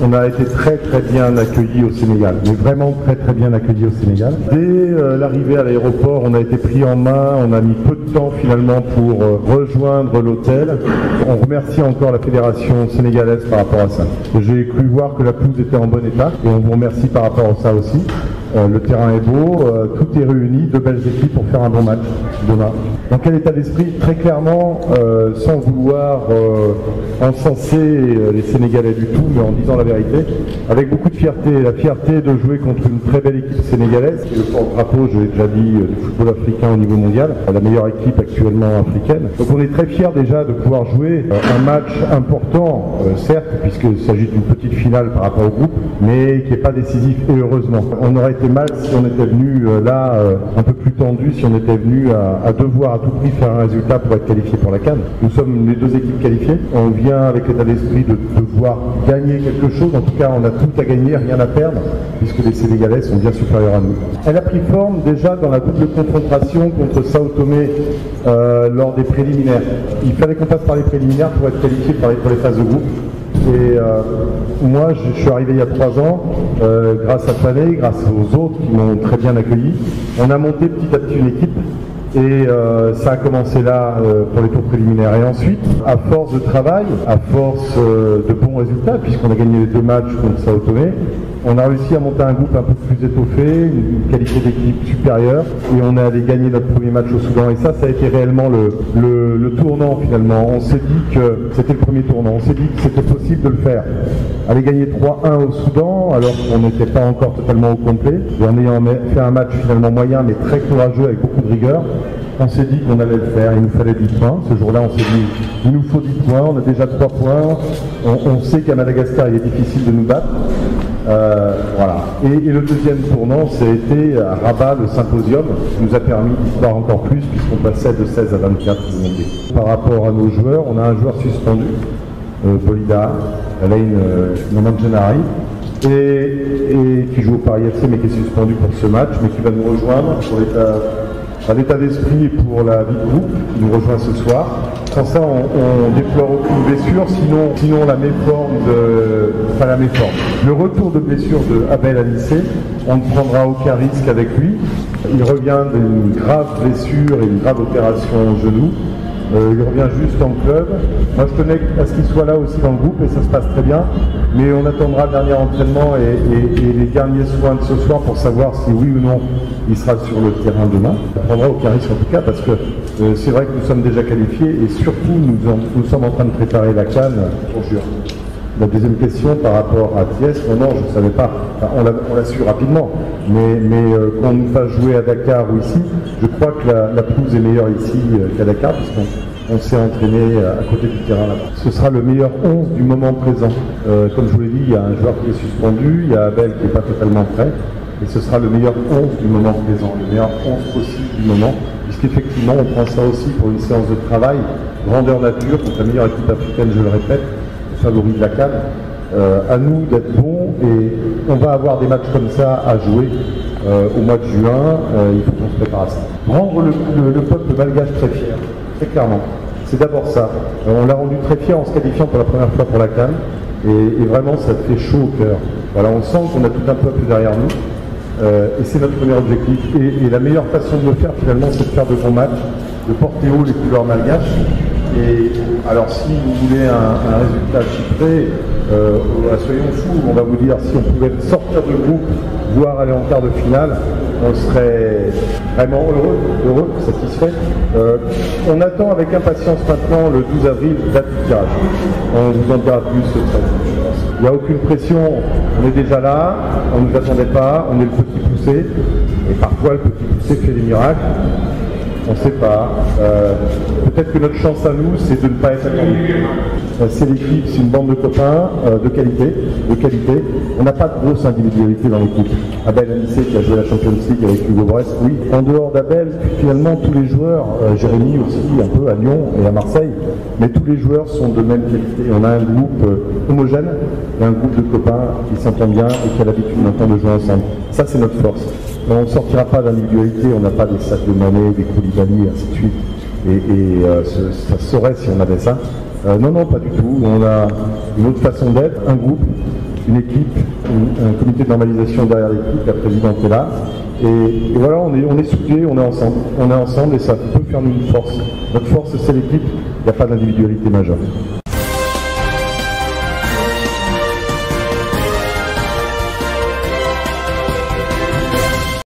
On a été très bien accueillis au Sénégal, mais vraiment très bien accueillis au Sénégal. Dès l'arrivée à l'aéroport, on a été pris en main, on a mis peu de temps finalement pour rejoindre l'hôtel. On remercie encore la fédération sénégalaise par rapport à ça. J'ai cru voir que la pelouse était en bon état et on vous remercie par rapport à ça aussi. Le terrain est beau, tout est réuni, de belles équipes pour faire un bon match demain. Dans quel état d'esprit? Très clairement, sans vouloir encenser les Sénégalais du tout, mais en disant la vérité, avec beaucoup de fierté. La fierté de jouer contre une très belle équipe sénégalaise, qui est le porte-drapeau, je l'ai déjà dit, du football africain au niveau mondial, la meilleure équipe actuellement africaine. Donc on est très fiers déjà de pouvoir jouer un match important, certes, puisqu'il s'agit d'une petite finale par rapport au groupe, mais qui n'est pas décisif, et heureusement. On aurait été mal si on était venu là un peu plus tendu, si on était venu à devoir à tout prix faire un résultat pour être qualifié pour la CAN. Nous sommes les deux équipes qualifiées. On vient avec l'état d'esprit de devoir gagner quelque chose. En tout cas, on a tout à gagner, rien à perdre, puisque les Sénégalais sont bien supérieurs à nous. Elle a pris forme déjà dans la double confrontation contre Sao Tomé lors des préliminaires. Il fallait qu'on passe par les préliminaires pour être qualifié pour les phases de groupe. Et moi, je suis arrivé il y a 3 ans, grâce à Palais, grâce aux autres qui m'ont très bien accueilli. On a monté petit à petit une équipe et ça a commencé là pour les tours préliminaires. Et ensuite, à force de travail, à force de bons résultats, puisqu'on a gagné les 2 matchs contre Sao Tomé, on a réussi à monter un groupe un peu plus étoffé, une qualité d'équipe supérieure, et on est allé gagner notre premier match au Soudan. Et ça a été réellement le tournant finalement. On s'est dit que c'était le premier tournant, on s'est dit que c'était possible de le faire. Aller gagner 3-1 au Soudan, alors qu'on n'était pas encore totalement au complet, et en ayant fait un match finalement moyen, mais très courageux, avec beaucoup de rigueur, on s'est dit qu'on allait le faire, il nous fallait 10 points. Ce jour-là, on s'est dit, il nous faut 10 points, on a déjà 3 points, on sait qu'à Madagascar, il est difficile de nous battre. Voilà. Et le deuxième tournant, c'était à Rabat, le symposium, qui nous a permis d'histoire encore plus, puisqu'on passait de 16 à 24 mondiaux. Par rapport à nos joueurs, on a un joueur suspendu, Bolida, Alain Namanjanari, et qui joue au Paris FC, mais qui est suspendu pour ce match, mais qui va nous rejoindre pour l'état d'esprit et pour la vie de groupe, qui nous rejoint ce soir. Sans ça, on déplore aucune blessure, sinon la méforme le retour de blessure de Abel à lycée, on ne prendra aucun risque avec lui. Il revient d'une grave blessure et une grave opération au genou. Il revient juste en club. Moi, je tenais à ce qu'il soit là aussi dans le groupe et ça se passe très bien. Mais on attendra le dernier entraînement et les derniers soins de ce soir pour savoir si oui ou non il sera sur le terrain demain. On ne prendra aucun risque en tout cas parce que c'est vrai que nous sommes déjà qualifiés et surtout nous sommes en train de préparer la CAN pour juin. La deuxième question par rapport à Thiès, non, je ne savais pas, enfin, on l'a su rapidement, mais qu'on nous fasse jouer à Dakar ou ici, je crois que la pelouse est meilleure ici qu'à Dakar, puisqu'on s'est entraîné à côté du terrain là-bas. Ce sera le meilleur 11 du moment présent. Comme je vous l'ai dit, il y a un joueur qui est suspendu, il y a Abel qui n'est pas totalement prêt, et ce sera le meilleur 11 du moment présent, le meilleur 11 possible du moment, puisqu'effectivement on prend ça aussi pour une séance de travail, grandeur nature, contre la meilleure équipe africaine, je le répète, favori de la CAN, à nous d'être bons et on va avoir des matchs comme ça à jouer au mois de juin, il faut qu'on se prépare à ça. Rendre le peuple malgache très fier, très clairement, c'est d'abord ça. On l'a rendu très fier en se qualifiant pour la première fois pour la CAN et vraiment ça fait chaud au cœur. Voilà, on sent qu'on a tout un peuple derrière nous et c'est notre premier objectif et la meilleure façon de le faire finalement c'est de faire de bons matchs, de porter haut les couleurs malgaches. Et alors si vous voulez un résultat chiffré, soyons fous, on va vous dire si on pouvait sortir de groupe, voire aller en quart de finale, on serait vraiment heureux, satisfait. On attend avec impatience maintenant le 12 avril, date du tirage. On vous en dira plus très vite, je pense. Il n'y a aucune pression, on est déjà là, on ne nous attendait pas, on est le petit poussé, et parfois le petit poussé fait des miracles. On ne sait pas. Peut-être que notre chance à nous, c'est de ne pas être attendu. C'est l'équipe, c'est une bande de copains de qualité. On n'a pas de grosse individualité dans l'équipe. Abel Anissé qui a joué la Champions League avec Hugo Brest, oui. En dehors d'Abel, finalement, tous les joueurs, Jérémy aussi, un peu à Lyon et à Marseille, mais tous les joueurs sont de même qualité. On a un groupe homogène, et un groupe de copains qui s'entend bien et qui a l'habitude maintenant de jouer ensemble. Ça, c'est notre force. On ne sortira pas d'individualité, on n'a pas des sacs de Mané, des Koulibaly, ainsi de suite. Ça saurait si on avait ça. Non, pas du tout. On a une autre façon d'être, un groupe une équipe, un comité de normalisation derrière l'équipe, la présidente est là. Et voilà, on est soudés, on est ensemble. On est ensemble et ça peut faire nous une force. Notre force, c'est l'équipe, il n'y a pas d'individualité majeure.